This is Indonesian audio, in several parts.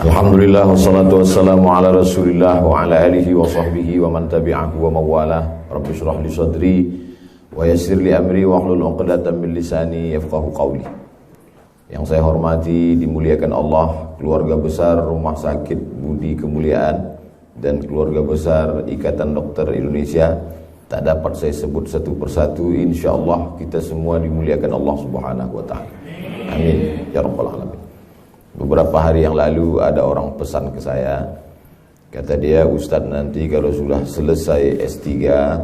Alhamdulillah wassalatu wassalamu ala Rasulillah wa ala alihi wa sahbihi wa man tabi'ahu wa mawalah. Rabbi shrah li sadri wa yassir li amri wa hlul 'uqdatam min lisani yafqahu qawli. Yang saya hormati, dimuliakan Allah, keluarga besar Rumah Sakit Budi Kemuliaan dan keluarga besar Ikatan Dokter Indonesia, tak dapat saya sebut satu persatu. Insyaallah kita semua dimuliakan Allah Subhanahu wa taala. Amin ya rabbal alamin. Beberapa hari yang lalu ada orang pesan ke saya, kata dia, Ustadz, nanti kalau sudah selesai S3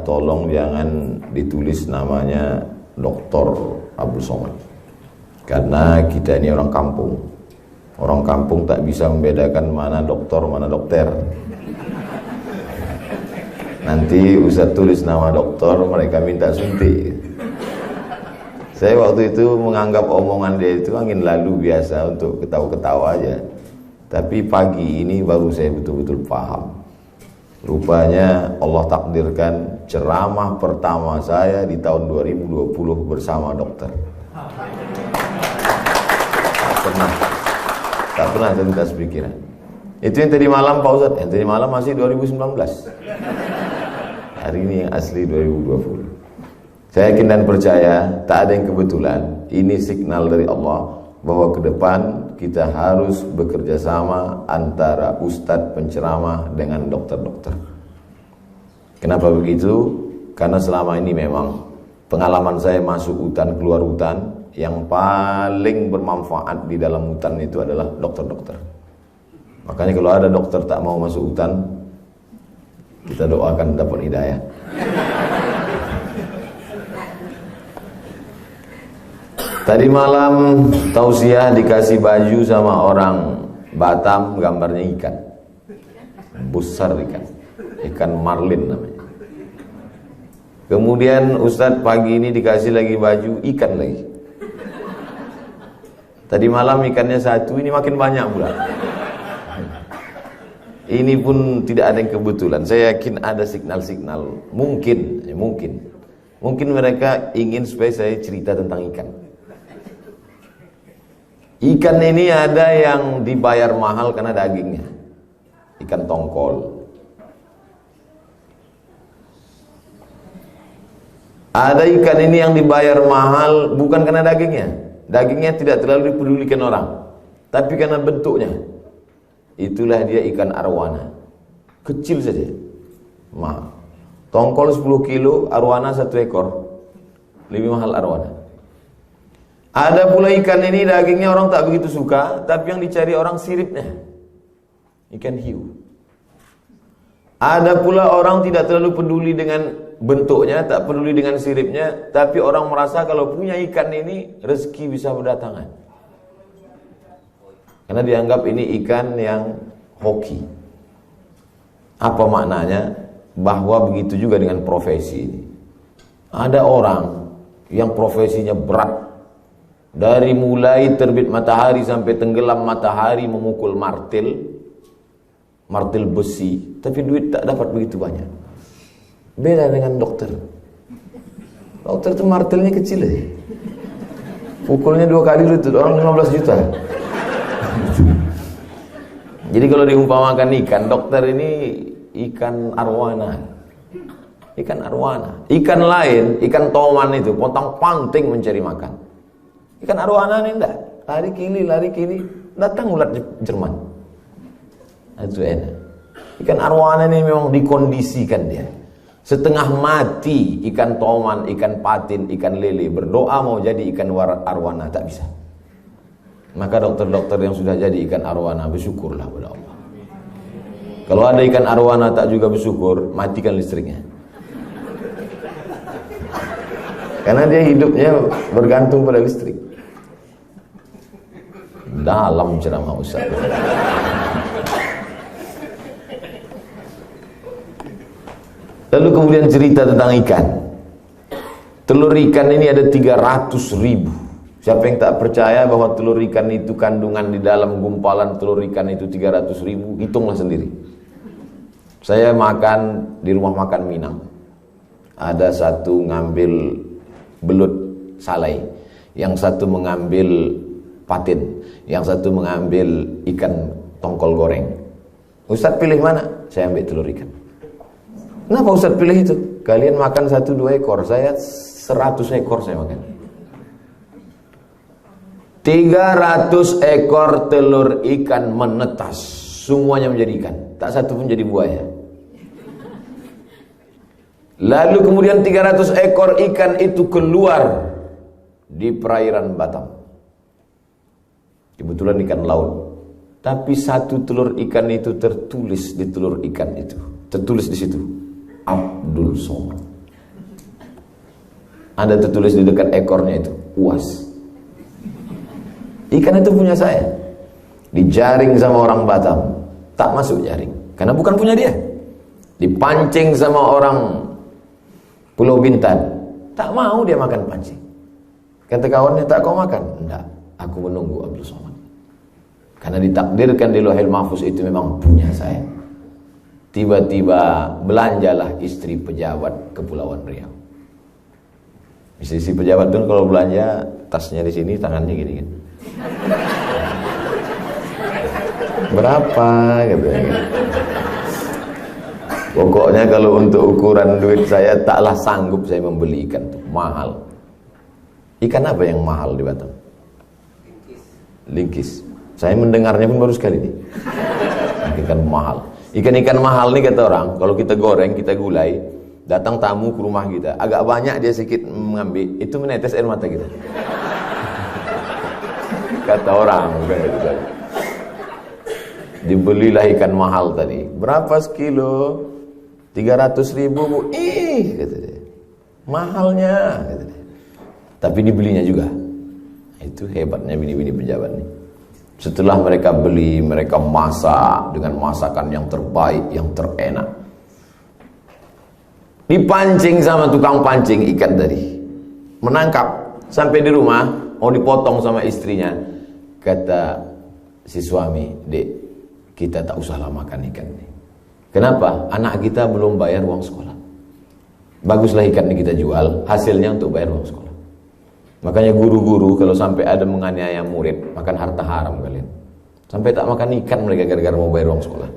tolong jangan ditulis namanya Dr. Abdul Somad, karena kita ini orang kampung. Orang kampung tak bisa membedakan mana doktor mana dokter. Nanti Ustadz tulis nama dokter, mereka minta suntik. Saya waktu itu menganggap omongan dia itu angin lalu biasa untuk ketawa-ketawa aja. Tapi pagi ini baru saya betul-betul paham. Rupanya Allah takdirkan ceramah pertama saya di tahun 2020 bersama dokter. Tak pernah terlintas pikiran. Itu yang tadi malam Pak Ustadz, yang tadi malam masih 2019. Hari ini yang asli 2020. Saya yakin dan percaya tak ada yang kebetulan. Ini signal dari Allah bahwa ke depan kita harus bekerja sama antara ustadz penceramah dengan dokter-dokter. Kenapa begitu? Karena selama ini memang pengalaman saya masuk hutan, keluar hutan, yang paling bermanfaat di dalam hutan itu adalah dokter-dokter. Makanya kalau ada dokter tak mau masuk hutan, kita doakan dapat hidayah. Tadi malam tausiah dikasih baju sama orang Batam, gambarnya ikan besar, ikan marlin namanya. Kemudian Ustadz pagi ini dikasih lagi baju ikan lagi. Tadi malam ikannya satu, ini makin banyak pula. Ini pun tidak ada yang kebetulan. Saya yakin ada signal-signal. Mungkin mereka ingin supaya saya cerita tentang ikan. Ikan ini ada yang dibayar mahal karena dagingnya, ikan tongkol. Ada ikan ini yang dibayar mahal bukan karena dagingnya. Dagingnya tidak terlalu dipedulikan orang, tapi karena bentuknya. Itulah dia ikan arwana. Kecil saja, mahal. Tongkol 10 kilo, arwana 1 ekor. Lebih mahal arwana. Ada pula ikan ini dagingnya orang tak begitu suka, tapi yang dicari orang siripnya, ikan hiu. Ada pula orang tidak terlalu peduli dengan bentuknya, tak peduli dengan siripnya, tapi orang merasa kalau punya ikan ini rezeki bisa berdatangan, karena dianggap ini ikan yang hoki. Apa maknanya? Bahwa begitu juga dengan profesi ini. Ada orang yang profesinya berat. Dari mulai terbit matahari sampai tenggelam matahari memukul martil besi, tapi duit tak dapat begitu banyak. Beda dengan dokter. Dokter itu martilnya kecil aja. Pukulnya 2 kali lutut, orang 15 juta. Jadi kalau diumpamakan ikan, dokter ini ikan arwana. Ikan arwana. Ikan lain, ikan toman itu pontang-panting mencari makan. Ikan arwana ini enggak, lari kili, datang ulat Jerman. Itu enak. Ikan arwana ini memang dikondisikan dia. Setengah mati ikan toman, ikan patin, ikan lele berdoa mau jadi ikan arwana, tak bisa. Maka dokter-dokter yang sudah jadi ikan arwana, bersyukurlah kepada Allah. Kalau ada ikan arwana tak juga bersyukur, matikan listriknya. Karena dia hidupnya bergantung pada listrik. Dalam ceramah Ustaz. Lalu kemudian cerita tentang ikan. Telur ikan ini ada 300.000. Siapa yang tak percaya bahwa telur ikan itu kandungan di dalam gumpalan telur ikan itu 300.000, hitunglah sendiri. Saya makan di rumah makan Minang. Ada satu ngambil belut salai, yang satu mengambil patin, yang satu mengambil ikan tongkol goreng. Ustaz pilih mana? Saya ambil telur ikan. Kenapa Ustaz pilih itu? Kalian makan 1-2 ekor, saya 100 ekor saya makan. 300 ekor telur ikan menetas, semuanya menjadi ikan, tak satu pun jadi buaya. Lalu kemudian 300 ekor ikan itu keluar di perairan Batam. Kebetulan ikan laut. Tapi satu telur ikan itu tertulis di telur ikan itu. Tertulis di situ, Abdul Somad. Ada tertulis di dekat ekornya itu, UAS. Ikan itu punya saya. Dijaring sama orang Batam, tak masuk jaring karena bukan punya dia. Dipancing sama orang Pulau Bintan, tak mau dia makan pancing. Kata kawannya, tak kau makan? Enggak, aku menunggu Abdul Somad. Karena ditakdirkan di Lauhul Mahfuz itu memang punya saya. Tiba-tiba belanjalah istri pejabat Kepulauan Riau. Istri pejabat itu kalau belanja, tasnya di sini, tangannya gini kan. Berapa gitu. Pokoknya kalau untuk ukuran duit saya taklah sanggup saya membeli ikan itu, mahal. Ikan apa yang mahal di Batam? Lingkis. Saya mendengarnya pun baru sekali nih. Ikan mahal. Ikan-ikan mahal nih kata orang, kalau kita goreng, kita gulai, datang tamu ke rumah kita, agak banyak dia sedikit mengambil, itu menetes air mata kita. Kata orang gitu. Dibelilah ikan mahal tadi. Berapa sekilo? 300.000 bu. Kata dia. Mahalnya kata dia. Tapi dibelinya juga. Itu hebatnya bini-bini pejabat nih. Setelah mereka beli, mereka masak dengan masakan yang terbaik, yang terenak. Dipancing sama tukang pancing ikan tadi. Menangkap. Sampai di rumah, mau dipotong sama istrinya. Kata si suami, Dek, kita tak usahlah makan ikan ini. Kenapa? Anak kita belum bayar uang sekolah. Baguslah ikan ini kita jual, hasilnya untuk bayar uang sekolah. Makanya guru-guru kalau sampai ada menganiaya murid, makan harta haram kalian. Sampai tak makan ikan mereka gara-gara mau bayar uang sekolah.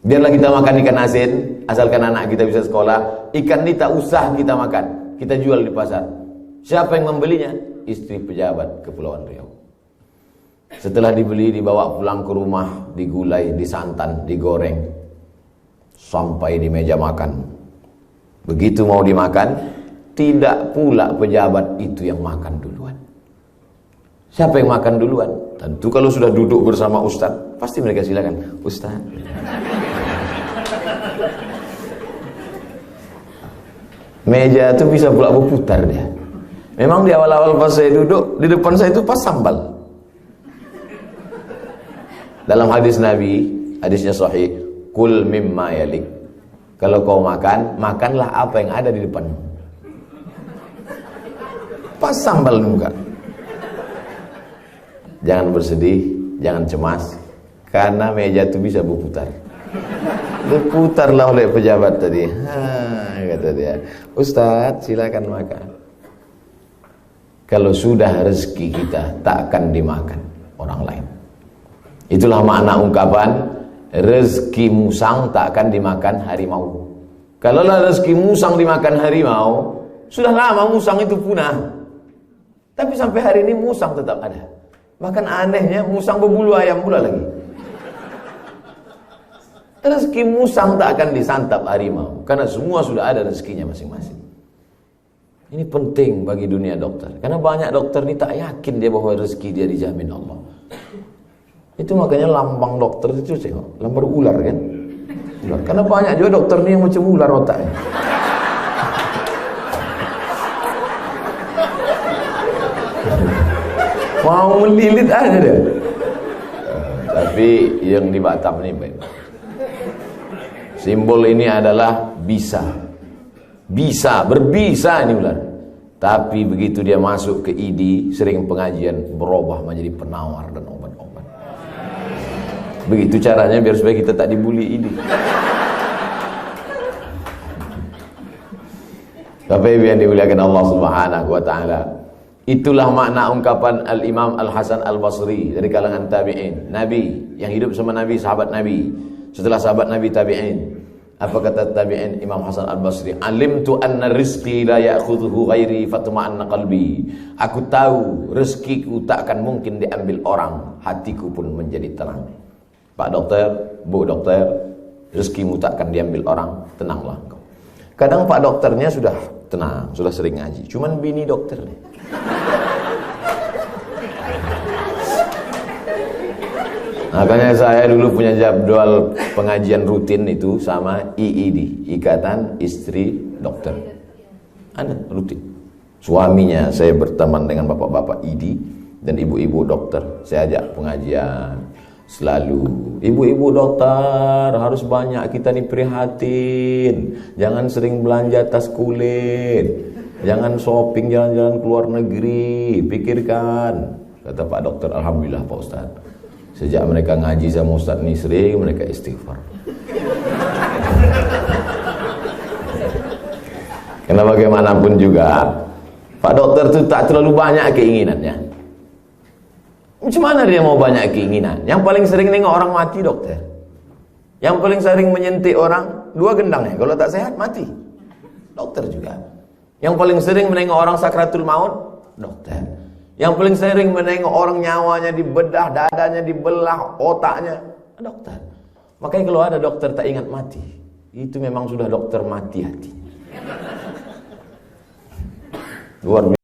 Biarlah kita makan ikan asin, asalkan anak kita bisa sekolah. Ikan ini tak usah kita makan, kita jual di pasar. Siapa yang membelinya? Istri pejabat Kepulauan Riau. Setelah dibeli, dibawa pulang ke rumah, digulai, disantan, digoreng, sampai di meja makan. Begitu mau dimakan, tidak pula pejabat itu yang makan duluan. Siapa yang makan duluan? Tentu kalau sudah duduk bersama Ustaz, pasti mereka silakan, Ustaz. Meja itu bisa pula berputar dia. Memang di awal-awal pas saya duduk, di depan saya itu pas sambal. Dalam hadis Nabi, hadisnya sahih, kul mimma yalik. Kalau kau makan, makanlah apa yang ada di depanmu. Pas sambal juga. Jangan bersedih, jangan cemas, karena meja itu bisa berputar. Berputarlah oleh pejabat tadi. Kata dia, Ustaz, silakan makan. Kalau sudah rezeki kita, tak akan dimakan orang lain. Itulah makna ungkapan rezeki musang tak akan dimakan harimau. Kalaulah rezeki musang dimakan harimau, sudah lama musang itu punah. Tapi sampai hari ini musang tetap ada. Bahkan anehnya musang berbulu ayam pula lagi. Rezeki musang tak akan disantap harimau, karena semua sudah ada rezekinya masing-masing. Ini penting bagi dunia dokter, karena banyak dokter ini tak yakin dia bahwa rezeki dia dijamin Allah. Itu makanya lambang dokter itu tengok, lembar ular kan? Ular. Karena banyak juga dokter ini yang macam ular otaknya. Mau melilit aja dia. Tapi yang di Batam ini baik. Simbol ini adalah bisa. Bisa, berbisa ini ular. Tapi begitu dia masuk ke ID, sering pengajian, berubah menjadi penawar dan obat-obat. Begitu caranya biar supaya kita tak dibully ini. Bapak Ibu yang dimuliakan Allah Subhanahu wa taala. Itulah makna ungkapan Al-Imam Al-Hasan Al-Basri dari kalangan tabi'in. Nabi yang hidup sama Nabi, sahabat Nabi. Setelah sahabat Nabi tabi'in. Apa kata tabi'in Imam Hasan Al-Basri? Alimtu anna rizqi la ya'khudhuhu ghairi fatma'anna qalbi. Aku tahu rezekiku tak akan mungkin diambil orang, hatiku pun menjadi tenang. Pak dokter, Bu dokter, rezekimu tak akan diambil orang, tenanglah engkau. Kadang Pak dokternya sudah tenang, sudah sering ngaji. Cuman bini dokter nih. Makanya saya dulu punya jadwal pengajian rutin itu sama IID, Ikatan Istri Dokter. Ada rutin. Suaminya saya berteman dengan bapak-bapak ID dan ibu-ibu dokter. Saya ajak pengajian selalu. Ibu-ibu dokter harus banyak kita diprihatin. Jangan sering belanja tas kulit. Jangan shopping jalan-jalan ke luar negeri. Pikirkan. Kata Pak Dokter, alhamdulillah Pak Ustaz. Sejak mereka ngaji sama Ustaz ini sering mereka istighfar. Karena bagaimanapun juga Pak Dokter itu tak terlalu banyak keinginannya. Macam mana dia mau banyak keinginan? Yang paling sering nengok orang mati dokter. Yang paling sering menyentik orang, 2 gendangnya. Kalau tak sehat mati. Dokter juga. Yang paling sering menengok orang sakratul maut, dokter. Yang paling sering menengok orang nyawanya dibedah, dadanya dibelah, otaknya, dokter. Makanya kalau ada dokter tak ingat mati, itu memang sudah dokter mati hati. Luar biasa.